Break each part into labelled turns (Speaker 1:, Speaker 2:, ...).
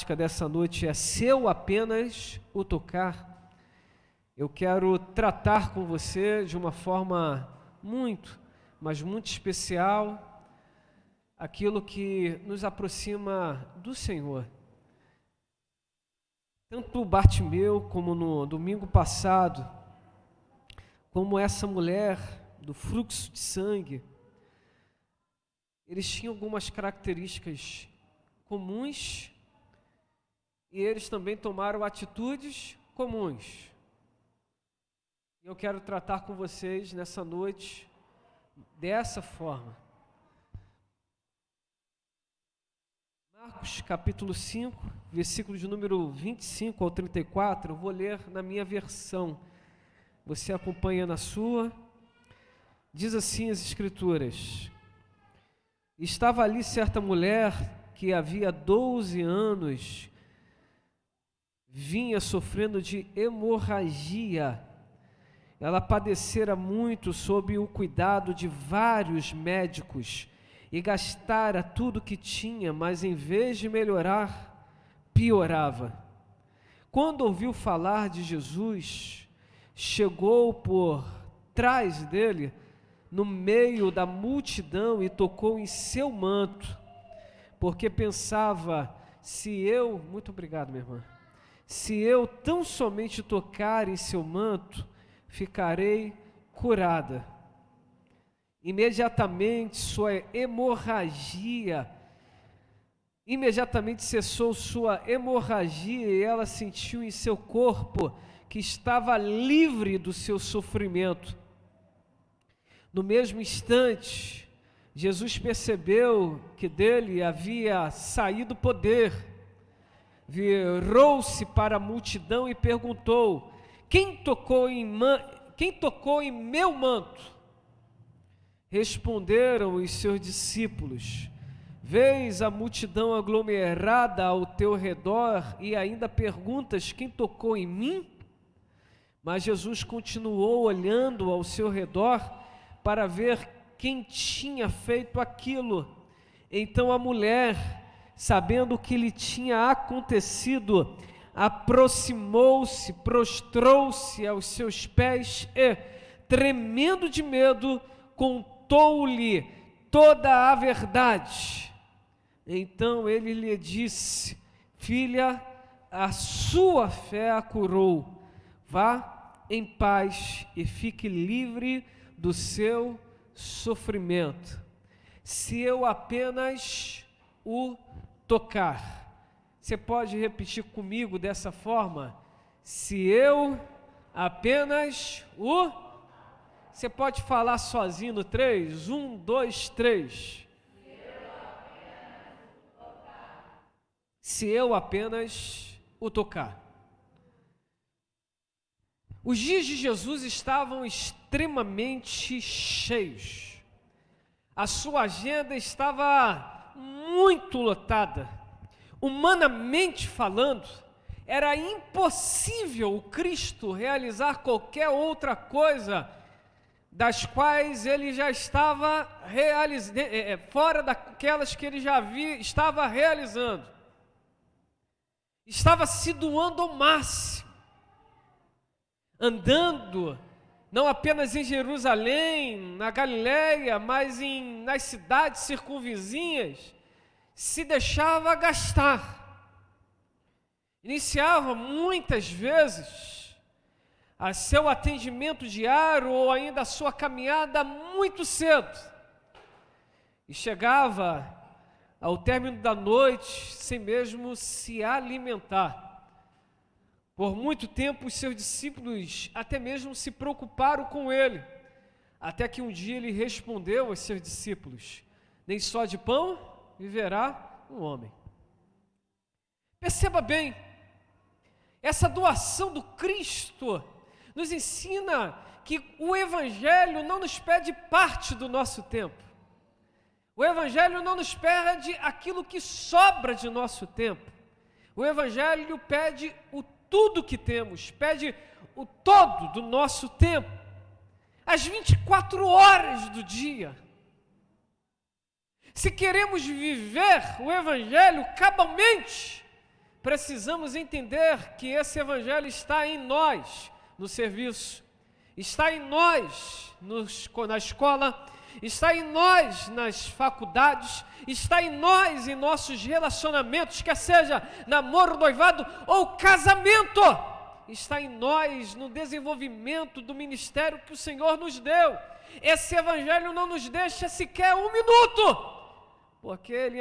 Speaker 1: temática dessa noite é se eu apenas o tocar. Eu quero tratar com você de uma forma muito, mas muito especial, aquilo que nos aproxima do Senhor. Tanto Bartimeu, como no domingo passado, como essa mulher do fluxo de sangue, eles tinham algumas características comuns e eles também tomaram atitudes comuns. Eu quero tratar com vocês nessa noite dessa forma. Marcos capítulo 5, versículo de número 25 ao 34, eu vou ler na minha versão. Você acompanha na sua. Diz assim as Escrituras: Estava ali certa mulher que havia 12 anos vinha sofrendo de hemorragia. Ela padecera muito sob o cuidado de vários médicos e gastara tudo que tinha, mas em vez de melhorar, piorava. Quando ouviu falar de Jesus, chegou por trás dele, no meio da multidão, e tocou em seu manto, porque pensava, muito obrigado, minha irmã, se eu tão somente tocar em seu manto, ficarei curada. Imediatamente cessou sua hemorragia e ela sentiu em seu corpo que estava livre do seu sofrimento. No mesmo instante, Jesus percebeu que dele havia saído poder, virou-se para a multidão e perguntou: quem tocou em meu manto? Responderam os seus discípulos: vês a multidão aglomerada ao teu redor e ainda perguntas: quem tocou em mim? Mas Jesus continuou olhando ao seu redor para ver quem tinha feito aquilo. Então a mulher, sabendo o que lhe tinha acontecido, aproximou-se, prostrou-se aos seus pés e, tremendo de medo, contou-lhe toda a verdade. Então ele lhe disse: filha, a sua fé a curou. Vá em paz e fique livre do seu sofrimento. Se eu apenas o tocar. Você pode repetir comigo dessa forma? Se eu apenas o... Você pode falar sozinho no 3? 1, 2, 3. Se eu apenas o tocar. Os dias de Jesus estavam extremamente cheios. A sua agenda estava muito lotada. Humanamente falando, era impossível o Cristo realizar qualquer outra coisa das quais ele já estava fora daquelas que ele já estava realizando. Estava se doando ao máximo, andando não apenas em Jerusalém, na Galileia, mas nas cidades circunvizinhas, se deixava gastar. Iniciava muitas vezes a seu atendimento diário ou ainda a sua caminhada muito cedo e chegava ao término da noite sem mesmo se alimentar. Por muito tempo os seus discípulos até mesmo se preocuparam com ele, até que um dia ele respondeu aos seus discípulos: nem só de pão viverá um homem. Perceba bem, essa doação do Cristo nos ensina que o Evangelho não nos pede parte do nosso tempo. O Evangelho não nos pede aquilo que sobra de nosso tempo. O Evangelho pede o tudo que temos, pede o todo do nosso tempo, as 24 horas do dia. Se queremos viver o Evangelho cabalmente, precisamos entender que esse evangelho está em nós, no serviço, está em nós na escola, está em nós nas faculdades, está em nós em nossos relacionamentos, quer seja namoro, noivado ou casamento, está em nós no desenvolvimento do ministério que o Senhor nos deu. Esse evangelho não nos deixa sequer um minuto, porque ele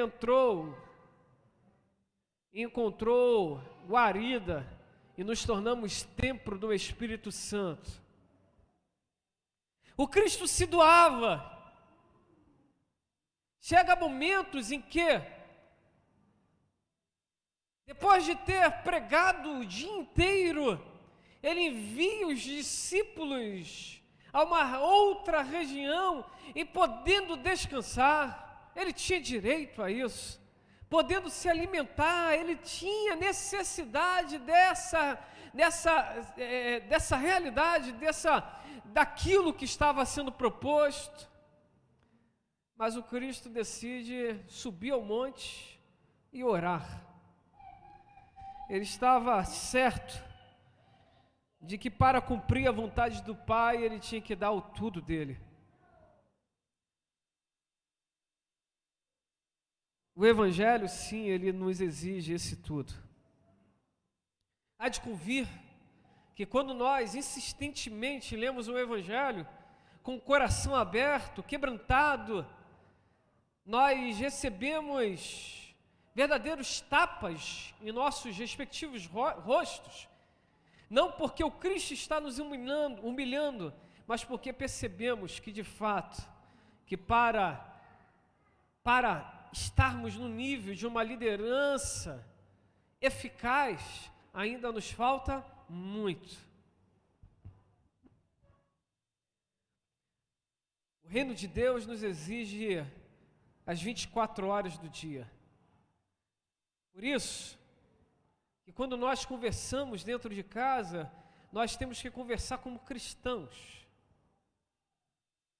Speaker 1: encontrou guarida e nos tornamos templo do Espírito Santo. O Cristo se doava. Chega momentos em que, depois de ter pregado o dia inteiro, ele envia os discípulos a uma outra região e podendo descansar, ele tinha direito a isso, podendo se alimentar, ele tinha necessidade dessa realidade, daquilo que estava sendo proposto. Mas o Cristo decide subir ao monte e orar. Ele estava certo de que para cumprir a vontade do Pai, ele tinha que dar o tudo dele. O Evangelho, sim, ele nos exige esse tudo. Há de convir que quando nós insistentemente lemos o Evangelho, com o coração aberto, quebrantado, nós recebemos verdadeiros tapas em nossos respectivos rostos, não porque o Cristo está nos humilhando, mas porque percebemos que de fato, que para estarmos no nível de uma liderança eficaz, ainda nos falta muito. O reino de Deus nos exige as 24 horas do dia. Por isso, que quando nós conversamos dentro de casa, nós temos que conversar como cristãos.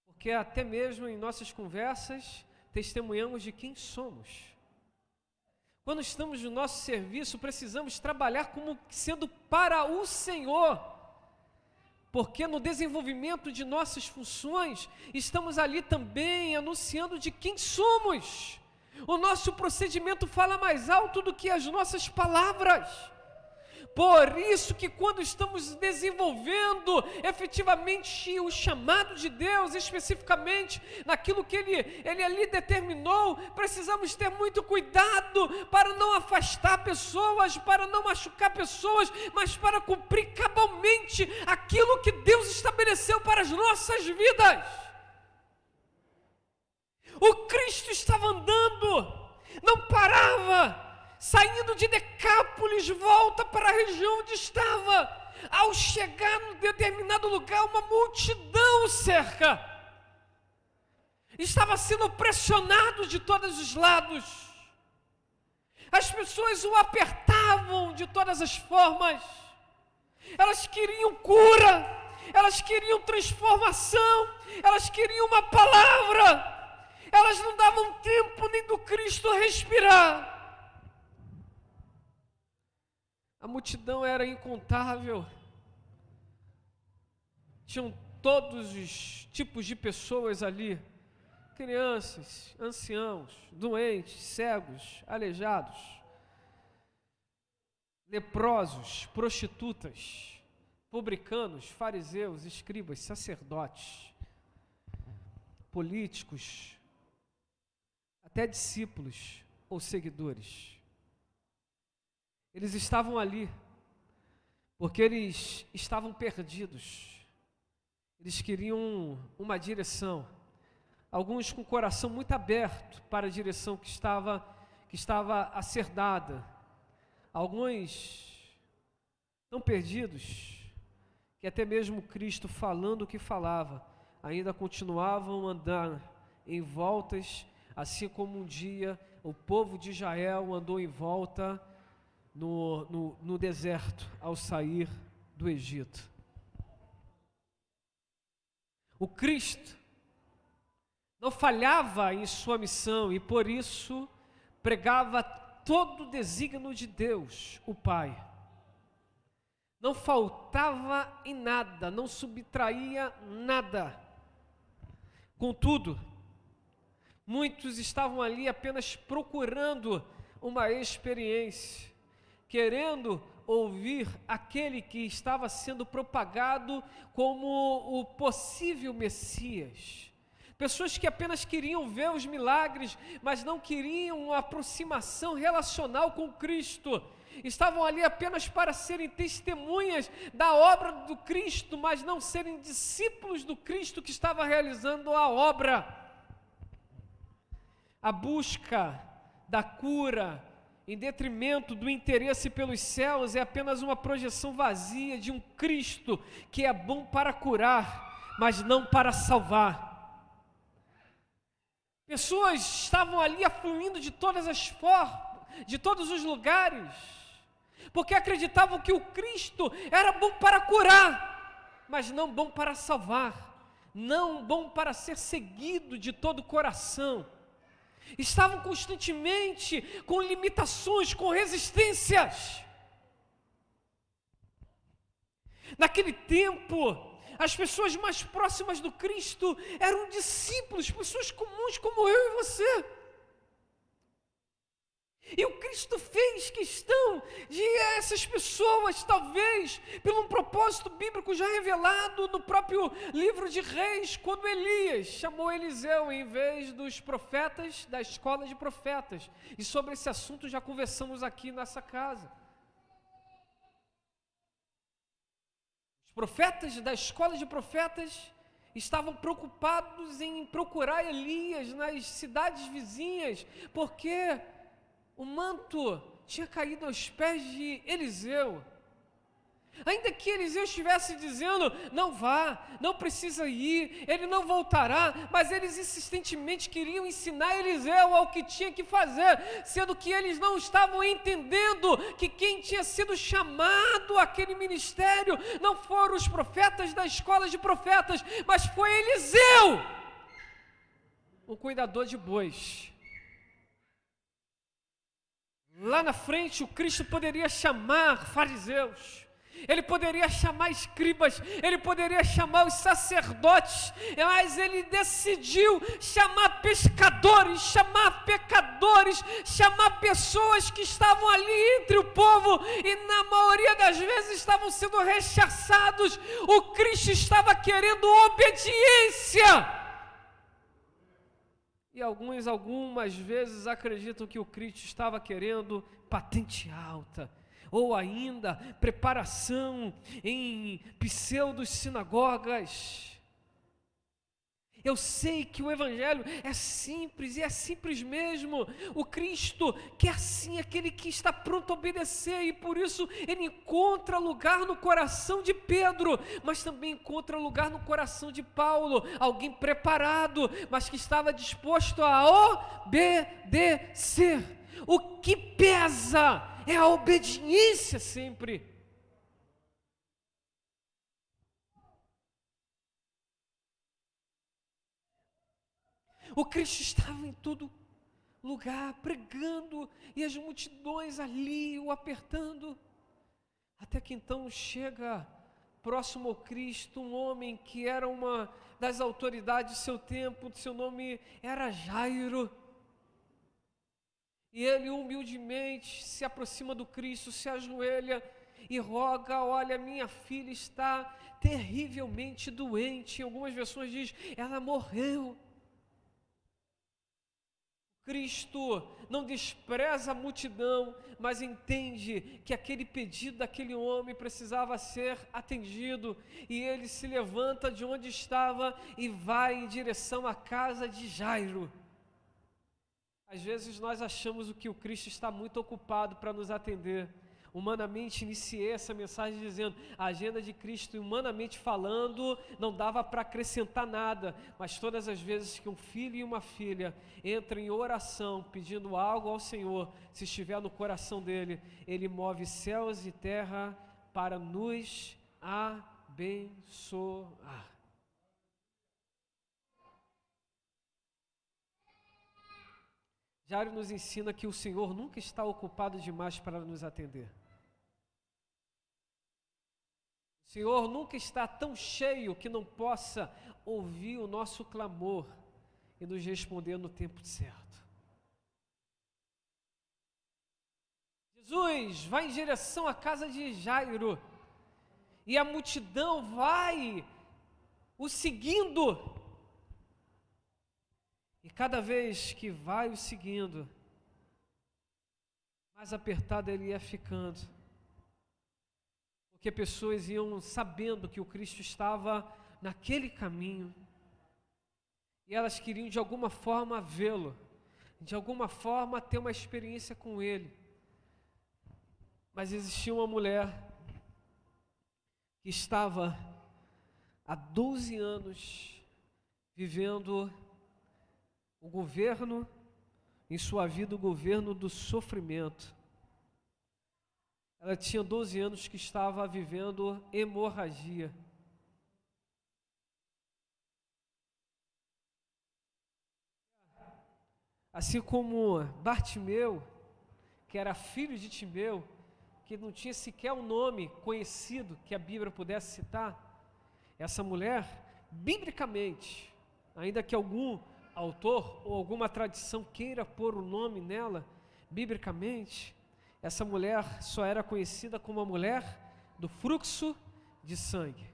Speaker 1: Porque até mesmo em nossas conversas, testemunhamos de quem somos. Quando estamos no nosso serviço, precisamos trabalhar como sendo para o Senhor. Porque no desenvolvimento de nossas funções, estamos ali também anunciando de quem somos. O nosso procedimento fala mais alto do que as nossas palavras. Por isso que quando estamos desenvolvendo efetivamente o chamado de Deus, especificamente naquilo que Ele ali determinou, precisamos ter muito cuidado para não afastar pessoas, para não machucar pessoas, mas para cumprir cabalmente aquilo que Deus estabeleceu para as nossas vidas. O Cristo estava andando, não parava, saindo de Decápolis, volta para a região onde estava. Ao chegar num determinado lugar, uma multidão o cerca. Estava sendo pressionado de todos os lados. As pessoas o apertavam de todas as formas. Elas queriam cura, elas queriam transformação, elas queriam uma palavra. Elas não davam tempo nem do Cristo respirar. A multidão era incontável. Tinham todos os tipos de pessoas ali. Crianças, anciãos, doentes, cegos, aleijados, leprosos, prostitutas, publicanos, fariseus, escribas, sacerdotes, políticos, até discípulos ou seguidores. Eles estavam ali, porque eles estavam perdidos, eles queriam uma direção, alguns com o coração muito aberto para a direção que estava a ser dada, alguns tão perdidos, que até mesmo Cristo falando o que falava, ainda continuavam a andar em voltas, assim como um dia o povo de Israel andou em volta no deserto, ao sair do Egito. O Cristo não falhava em sua missão e por isso pregava todo o desígnio de Deus, o Pai. Não faltava em nada, não subtraía nada. Contudo, muitos estavam ali apenas procurando uma experiência, querendo ouvir aquele que estava sendo propagado como o possível Messias. Pessoas que apenas queriam ver os milagres, mas não queriam uma aproximação relacional com Cristo. Estavam ali apenas para serem testemunhas da obra do Cristo, mas não serem discípulos do Cristo que estava realizando a obra. A busca da cura, em detrimento do interesse pelos céus, é apenas uma projeção vazia de um Cristo que é bom para curar, mas não para salvar. Pessoas estavam ali afluindo de todas as formas, de todos os lugares, porque acreditavam que o Cristo era bom para curar, mas não bom para salvar, não bom para ser seguido de todo o coração. Estavam constantemente com limitações, com resistências. Naquele tempo, as pessoas mais próximas do Cristo eram discípulos, pessoas comuns como eu e você. E o Cristo fez questão de essas pessoas, talvez, pelo um propósito bíblico já revelado no próprio livro de Reis, quando Elias chamou Eliseu em vez dos profetas da escola de profetas. E sobre esse assunto já conversamos aqui nessa casa. Os profetas da escola de profetas estavam preocupados em procurar Elias nas cidades vizinhas, porque o manto tinha caído aos pés de Eliseu. Ainda que Eliseu estivesse dizendo, não vá, não precisa ir, ele não voltará, mas eles insistentemente queriam ensinar Eliseu ao que tinha que fazer, sendo que eles não estavam entendendo que quem tinha sido chamado àquele ministério não foram os profetas da escola de profetas, mas foi Eliseu, o cuidador de bois. Lá na frente, o Cristo poderia chamar fariseus, ele poderia chamar escribas, ele poderia chamar os sacerdotes, mas ele decidiu chamar pescadores, chamar pecadores, chamar pessoas que estavam ali entre o povo e na maioria das vezes estavam sendo rechaçados. O Cristo estava querendo obediência. E algumas vezes acreditam que o Cristo estava querendo patente alta, ou ainda preparação em pseudo-sinagogas. Eu sei que o Evangelho é simples, e é simples mesmo. O Cristo quer sim aquele que está pronto a obedecer, e por isso ele encontra lugar no coração de Pedro, mas também encontra lugar no coração de Paulo, alguém preparado, mas que estava disposto a obedecer. O que pesa é a obediência sempre. O Cristo estava em todo lugar, pregando, e as multidões ali o apertando, até que então chega próximo ao Cristo um homem que era uma das autoridades do seu tempo, seu nome era Jairo, e ele humildemente se aproxima do Cristo, se ajoelha e roga: olha, minha filha está terrivelmente doente. Em algumas versões diz, ela morreu. Cristo não despreza a multidão, mas entende que aquele pedido daquele homem precisava ser atendido, e ele se levanta de onde estava e vai em direção à casa de Jairo. Às vezes nós achamos que o Cristo está muito ocupado para nos atender. Humanamente iniciei essa mensagem dizendo, a agenda de Cristo, humanamente falando, não dava para acrescentar nada, mas todas as vezes que um filho e uma filha entram em oração, pedindo algo ao Senhor, se estiver no coração dele, ele move céus e terra para nos abençoar. Jairo nos ensina que o Senhor nunca está ocupado demais para nos atender. O Senhor nunca está tão cheio que não possa ouvir o nosso clamor e nos responder no tempo certo. Jesus vai em direção à casa de Jairo e a multidão vai o seguindo. E cada vez que vai o seguindo, mais apertado ele ia ficando. Porque pessoas iam sabendo que o Cristo estava naquele caminho. E elas queriam de alguma forma vê-lo, de alguma forma ter uma experiência com ele. Mas existia uma mulher que estava há 12 anos vivendo o governo, em sua vida, o governo do sofrimento. Ela tinha 12 anos que estava vivendo hemorragia. Assim como Bartimeu, que era filho de Timeu, que não tinha sequer um nome conhecido que a Bíblia pudesse citar, essa mulher, biblicamente, ainda que algum autor ou alguma tradição queira pôr o nome nela, biblicamente, essa mulher só era conhecida como a mulher do fluxo de sangue.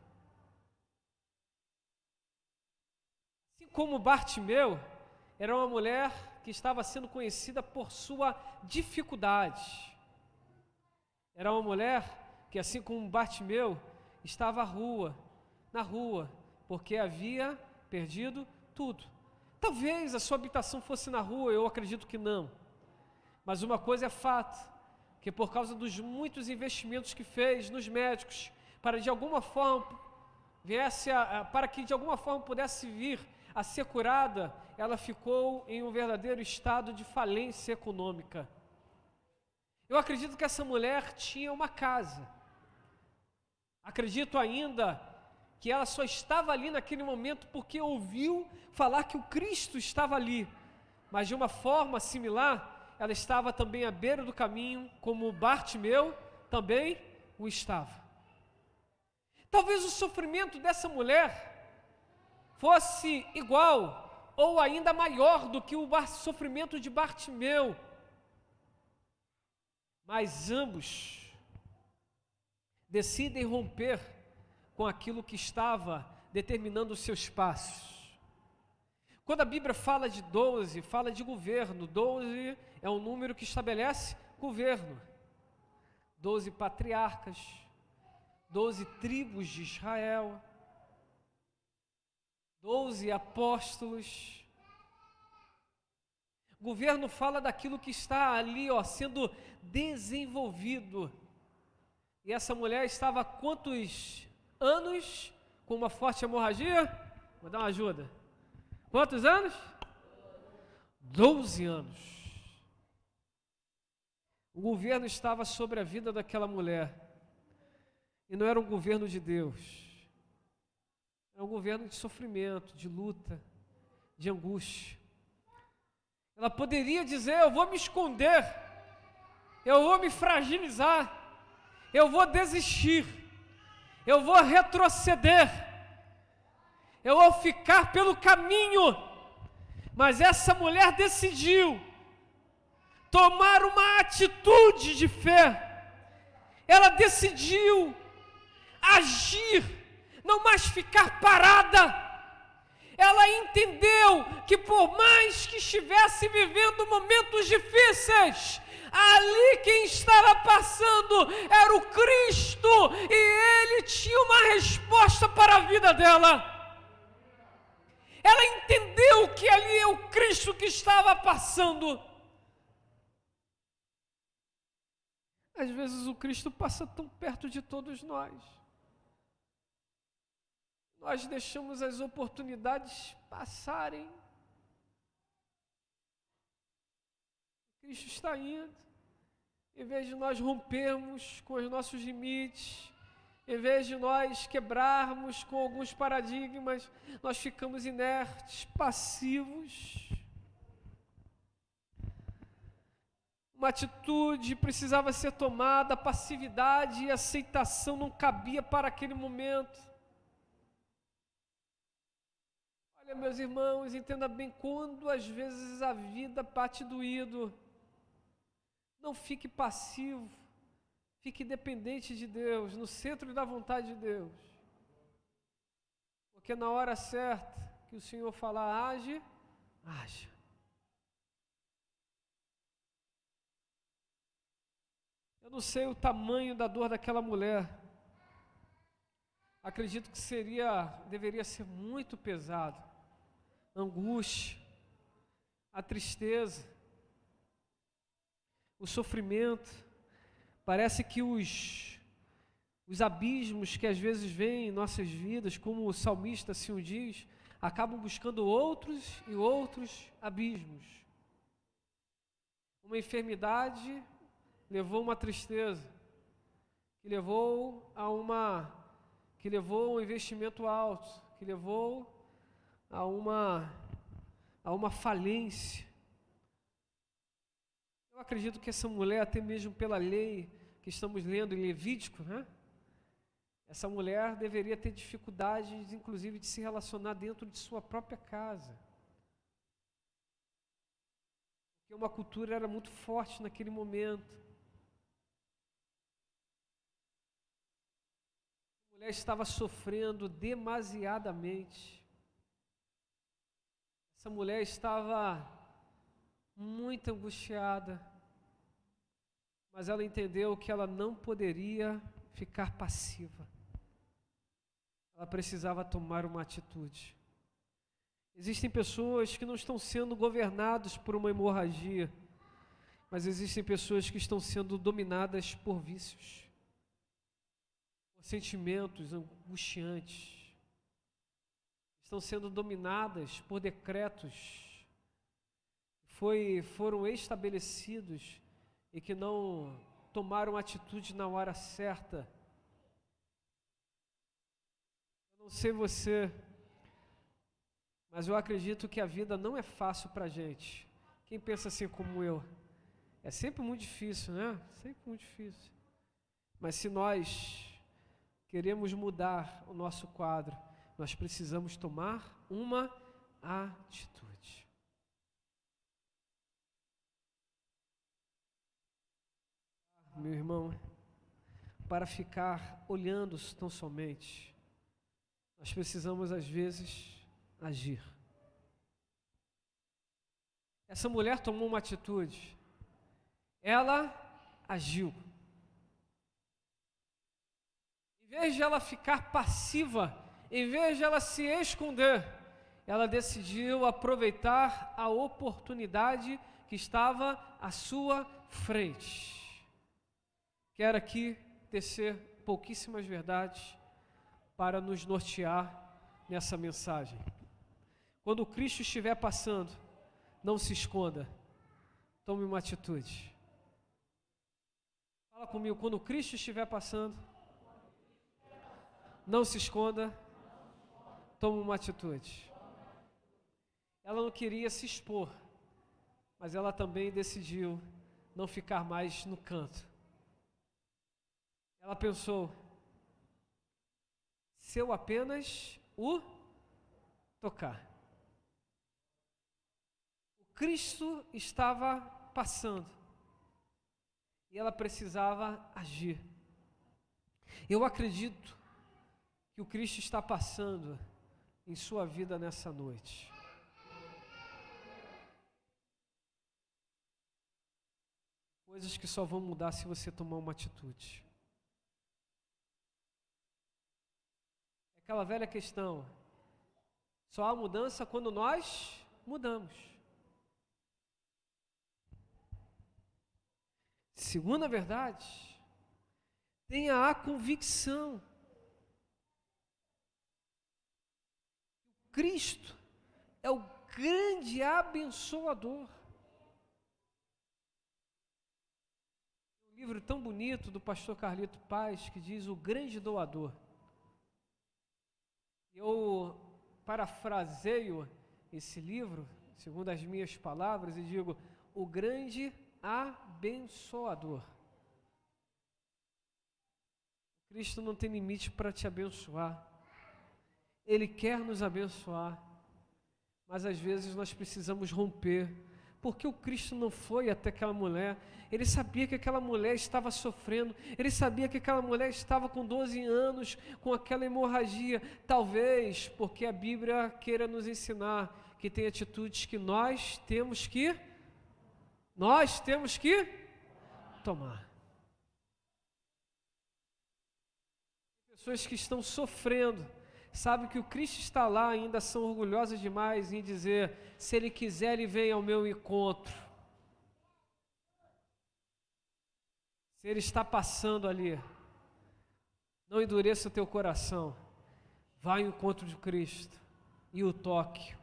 Speaker 1: Assim como Bartimeu, era uma mulher que estava sendo conhecida por sua dificuldade. Era uma mulher que, assim como Bartimeu, estava na rua, porque havia perdido tudo. Talvez a sua habitação fosse na rua, eu acredito que não. Mas uma coisa é fato, que por causa dos muitos investimentos que fez nos médicos, para de alguma forma para que de alguma forma pudesse vir a ser curada, ela ficou em um verdadeiro estado de falência econômica. Eu acredito que essa mulher tinha uma casa. Acredito ainda que ela só estava ali naquele momento porque ouviu falar que o Cristo estava ali. Mas de uma forma similar, ela estava também à beira do caminho, como Bartimeu também o estava. Talvez o sofrimento dessa mulher fosse igual ou ainda maior do que o sofrimento de Bartimeu. Mas ambos decidem romper com aquilo que estava determinando os seus passos. Quando a Bíblia fala de 12, fala de governo. 12 é um número que estabelece governo. 12 patriarcas, 12 tribos de Israel, 12 apóstolos. Governo fala daquilo que está ali, sendo desenvolvido. E essa mulher estava há quantos anos com uma forte hemorragia? Vou dar uma ajuda. Quantos anos? 12 anos. O governo estava sobre a vida daquela mulher. E não era um governo de Deus. Era um governo de sofrimento, de luta, de angústia. Ela poderia dizer: eu vou me esconder, eu vou me fragilizar, eu vou desistir, eu vou retroceder, eu vou ficar pelo caminho. Mas essa mulher decidiu tomar uma atitude de fé. Ela decidiu agir, não mais ficar parada. Ela entendeu que por mais que estivesse vivendo momentos difíceis, ali quem estava passando era o Cristo, e Ele tinha uma resposta para a vida dela. Ela entendeu que ali é o Cristo que estava passando. Às vezes o Cristo passa tão perto de todos nós. Nós deixamos as oportunidades passarem. Cristo está indo. Em vez de nós rompermos com os nossos limites, em vez de nós quebrarmos com alguns paradigmas, nós ficamos inertes, passivos. Uma atitude precisava ser tomada, passividade e aceitação não cabia para aquele momento. Olha, meus irmãos, entenda bem, quando às vezes a vida bate doído, não fique passivo, fique dependente de Deus, no centro da vontade de Deus. Porque na hora certa que o Senhor falar, age, haja. Eu não sei o tamanho da dor daquela mulher. Acredito que deveria ser muito pesado. A angústia, a tristeza, o sofrimento. Parece que os abismos que às vezes vêm em nossas vidas, como o salmista assim o diz, acabam buscando outros e outros abismos. Uma enfermidade levou uma tristeza, que levou a um investimento alto, que levou a uma falência. Eu acredito que essa mulher, até mesmo pela lei que estamos lendo em Levítico, né? Essa mulher deveria ter dificuldades, inclusive, de se relacionar dentro de sua própria casa. Porque uma cultura era muito forte naquele momento. A mulher estava sofrendo demasiadamente. Essa mulher estava muito angustiada, mas ela entendeu que ela não poderia ficar passiva. Ela precisava tomar uma atitude. Existem pessoas que não estão sendo governadas por uma hemorragia, mas existem pessoas que estão sendo dominadas por vícios, por sentimentos angustiantes, estão sendo dominadas por decretos que foram estabelecidos e que não tomaram atitude na hora certa. Eu não sei você, mas eu acredito que a vida não é fácil para a gente. Quem pensa assim como eu? É sempre muito difícil, né? Sempre muito difícil. Mas se nós queremos mudar o nosso quadro, nós precisamos tomar uma atitude. Meu irmão, para ficar olhando tão somente, nós precisamos às vezes agir. Essa mulher tomou uma atitude, ela agiu. Em vez de ela ficar passiva, em vez de ela se esconder, ela decidiu aproveitar a oportunidade que estava à sua frente. Quero aqui tecer pouquíssimas verdades para nos nortear nessa mensagem. Quando Cristo estiver passando, não se esconda, tome uma atitude. Fala comigo, quando Cristo estiver passando, não se esconda, tome uma atitude. Ela não queria se expor, mas ela também decidiu não ficar mais no canto. Ela pensou, se eu apenas o tocar. O Cristo estava passando e ela precisava agir. Eu acredito que o Cristo está passando em sua vida nessa noite. Coisas que só vão mudar se você tomar uma atitude. Aquela velha questão, só há mudança quando nós mudamos. Segunda verdade, tenha a convicção. Cristo é o grande abençoador. Um livro tão bonito do pastor Carlito Paz que diz o grande doador. Eu parafraseio esse livro, segundo as minhas palavras, e digo, o grande abençoador. Cristo não tem limite para te abençoar. Ele quer nos abençoar, mas às vezes nós precisamos romper. Porque o Cristo não foi até aquela mulher. Ele sabia que aquela mulher estava sofrendo. Ele sabia que aquela mulher estava com 12 anos, com aquela hemorragia. Talvez porque a Bíblia queira nos ensinar que tem atitudes que nós temos que tomar. Pessoas que estão sofrendo, sabem que o Cristo está lá, ainda são orgulhosas demais em dizer: se Ele quiser, Ele vem ao meu encontro. Se Ele está passando ali, não endureça o teu coração, vá ao encontro de Cristo e o toque-o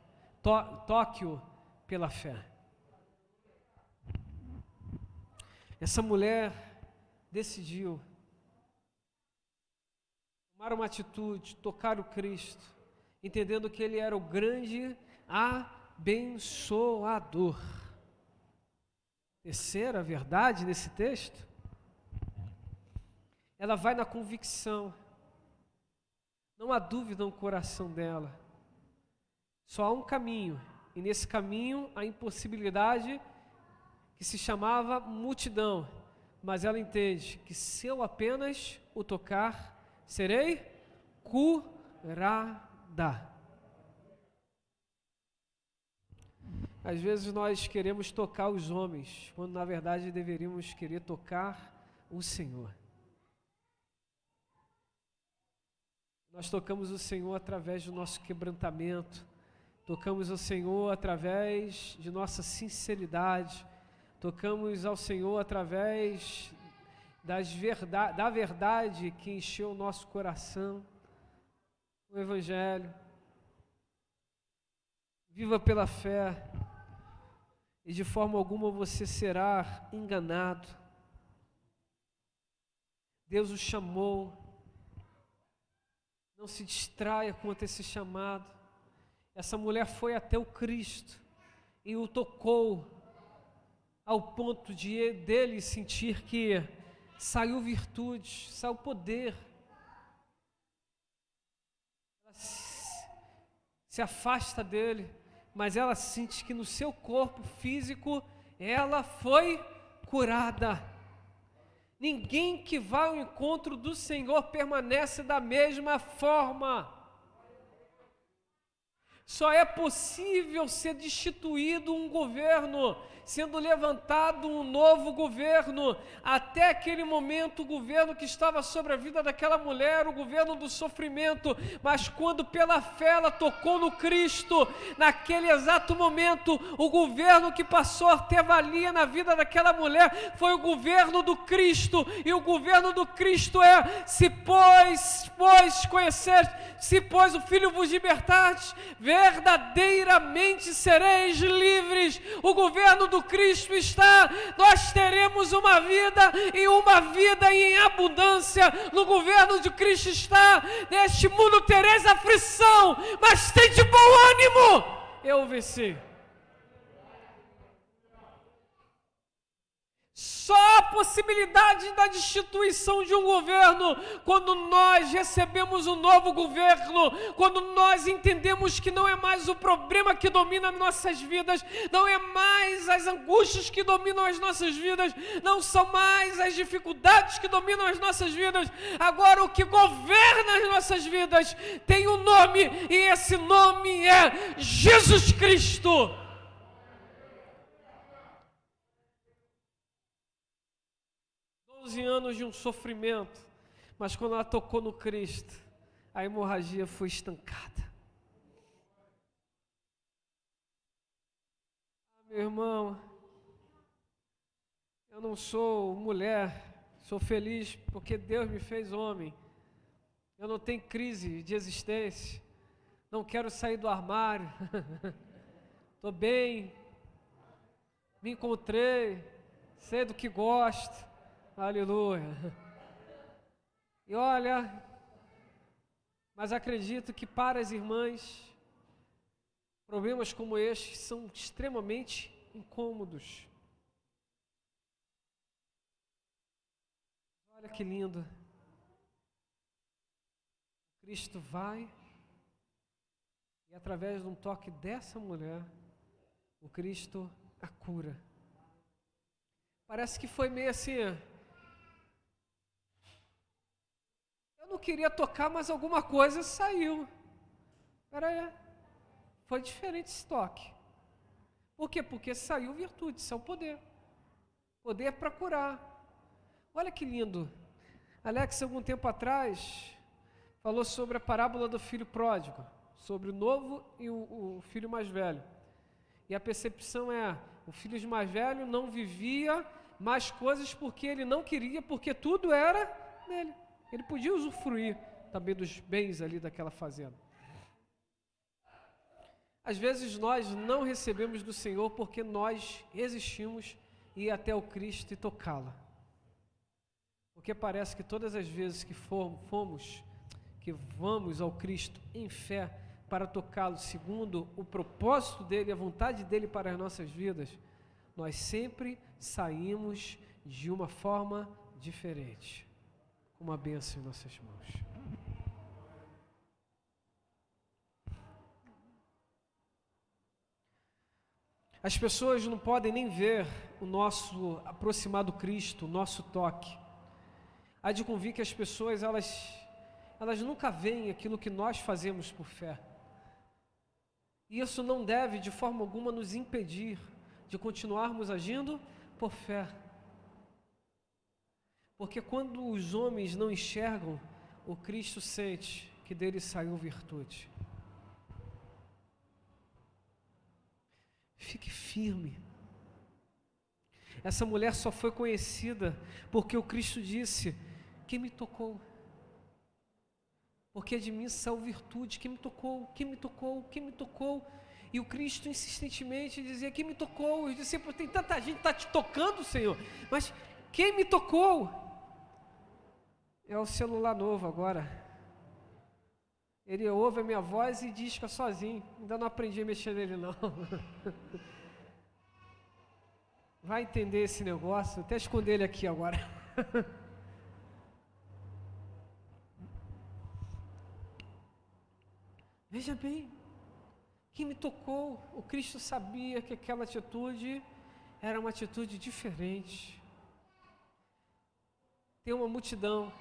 Speaker 1: pela fé. Essa mulher decidiu tomar uma atitude, tocar o Cristo, entendendo que Ele era o grande abençoador. Terceira verdade nesse texto, ela vai na convicção, não há dúvida no coração dela, só há um caminho, e nesse caminho a impossibilidade que se chamava multidão, mas ela entende que se eu apenas o tocar, serei curada. Às vezes nós queremos tocar os homens, quando na verdade deveríamos querer tocar o Senhor. Nós tocamos o Senhor através do nosso quebrantamento, tocamos o Senhor através de nossa sinceridade, tocamos ao Senhor através da verdade que encheu o nosso coração, o Evangelho. Viva pela fé, e de forma alguma você será enganado. Deus o chamou, não se distraia quanto a esse chamado. Essa mulher foi até o Cristo e o tocou ao ponto dele sentir que saiu virtude, saiu poder. Ela se afasta dele, mas ela sente que no seu corpo físico ela foi curada. Ninguém que vai ao encontro do Senhor permanece da mesma forma. Só é possível ser destituído um governo, sendo levantado um novo governo. Até aquele momento, o governo que estava sobre a vida daquela mulher, o governo do sofrimento, mas quando pela fé ela tocou no Cristo, naquele exato momento, o governo que passou a ter valia na vida daquela mulher foi o governo do Cristo. E o governo do Cristo é: se pois o Filho vos libertares, verdadeiramente sereis livres. O governo do Cristo está, nós teremos uma vida e uma vida em abundância. No governo de Cristo está: neste mundo tereis aflição, mas tende bom ânimo, eu venci. Só a possibilidade da destituição de um governo quando nós recebemos um novo governo, quando nós entendemos que não é mais o problema que domina nossas vidas, não é mais as angústias que dominam as nossas vidas, não são mais as dificuldades que dominam as nossas vidas. Agora o que governa as nossas vidas tem um nome, e esse nome é Jesus Cristo. 12 anos de um sofrimento, mas quando ela tocou no Cristo, a hemorragia foi estancada. Meu irmão, eu não sou mulher, sou feliz porque Deus me fez homem. Eu não tenho crise de existência, não quero sair do armário, estou bem, me encontrei, sei do que gosto. Aleluia. E olha, mas acredito que para as irmãs, problemas como este são extremamente incômodos. Olha que lindo. Cristo vai e através de um toque dessa mulher, o Cristo a cura. Parece que foi meio assim, eu não queria tocar, mas alguma coisa saiu. Foi diferente esse toque. Por quê? Porque saiu virtude, isso é o poder. Poder para curar. Olha que lindo. Alex, algum tempo atrás, falou sobre a parábola do filho pródigo, sobre o novo e o filho mais velho. E a percepção é, o filho mais velho não vivia mais coisas porque ele não queria, porque tudo era dele. Ele podia usufruir também dos bens ali daquela fazenda. Às vezes nós não recebemos do Senhor porque nós resistimos ir até o Cristo e tocá-la. Porque parece que todas as vezes que vamos ao Cristo em fé para tocá-lo segundo o propósito dele, a vontade dele para as nossas vidas, nós sempre saímos de uma forma diferente, com uma bênção em nossas mãos. As pessoas não podem nem ver o nosso aproximar do Cristo, o nosso toque. Há de convir que as pessoas, elas nunca veem aquilo que nós fazemos por fé. E isso não deve, de forma alguma, nos impedir de continuarmos agindo por fé. Porque quando os homens não enxergam, o Cristo sente que dele saiu virtude. Fique firme. Essa mulher só foi conhecida porque o Cristo disse: quem me tocou? Porque de mim saiu virtude. Quem me tocou? Quem me tocou? Quem me tocou? E o Cristo insistentemente dizia: quem me tocou? Os discípulos: tem tanta gente que está te tocando, Senhor, mas quem me tocou? É o celular novo agora. Ele ouve a minha voz e disca sozinho. Ainda não aprendi a mexer nele não. Vai entender esse negócio. Vou até esconder ele aqui agora. Veja bem, quem me tocou, o Cristo sabia que aquela atitude era uma atitude diferente. Tem uma multidão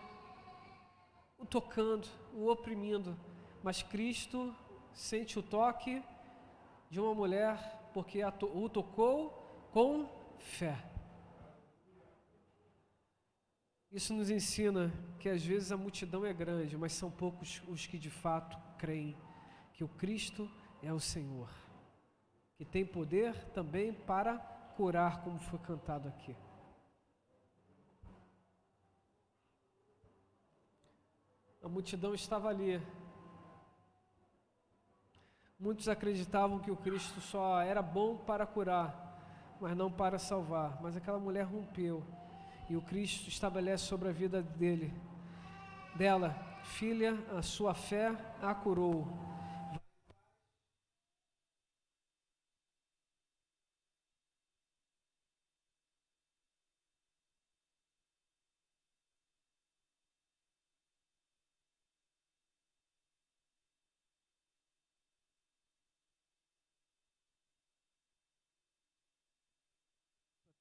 Speaker 1: o tocando, o oprimindo, mas Cristo sente o toque de uma mulher porque o tocou com fé. Isso nos ensina que às vezes a multidão é grande, mas são poucos os que de fato creem que o Cristo é o Senhor, que tem poder também para curar, como foi cantado aqui. A multidão estava ali. Muitos acreditavam que o Cristo só era bom para curar, mas não para salvar. Mas aquela mulher rompeu, e o Cristo estabelece sobre a vida dela: filha, a sua fé a curou.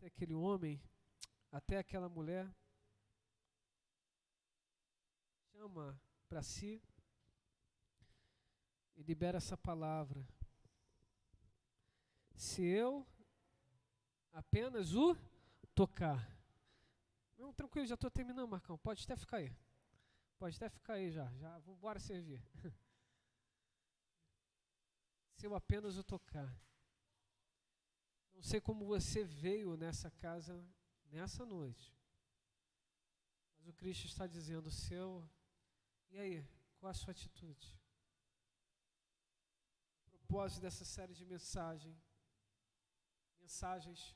Speaker 1: Até aquele homem, até aquela mulher, chama para si e libera essa palavra: se eu apenas o tocar. Não, tranquilo, já estou terminando, Marcão, pode até ficar aí. Pode até ficar aí já vou embora servir. Se eu apenas o tocar. Não sei como você veio nessa casa nessa noite, mas o Cristo está dizendo: e aí, qual a sua atitude? O propósito dessa série de mensagens, nos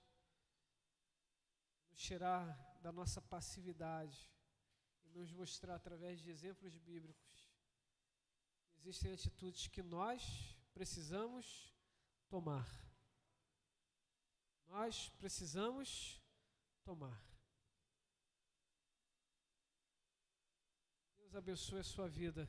Speaker 1: tirar da nossa passividade e nos mostrar através de exemplos bíblicos que existem atitudes que nós precisamos tomar. Nós precisamos tomar. Deus abençoe a sua vida.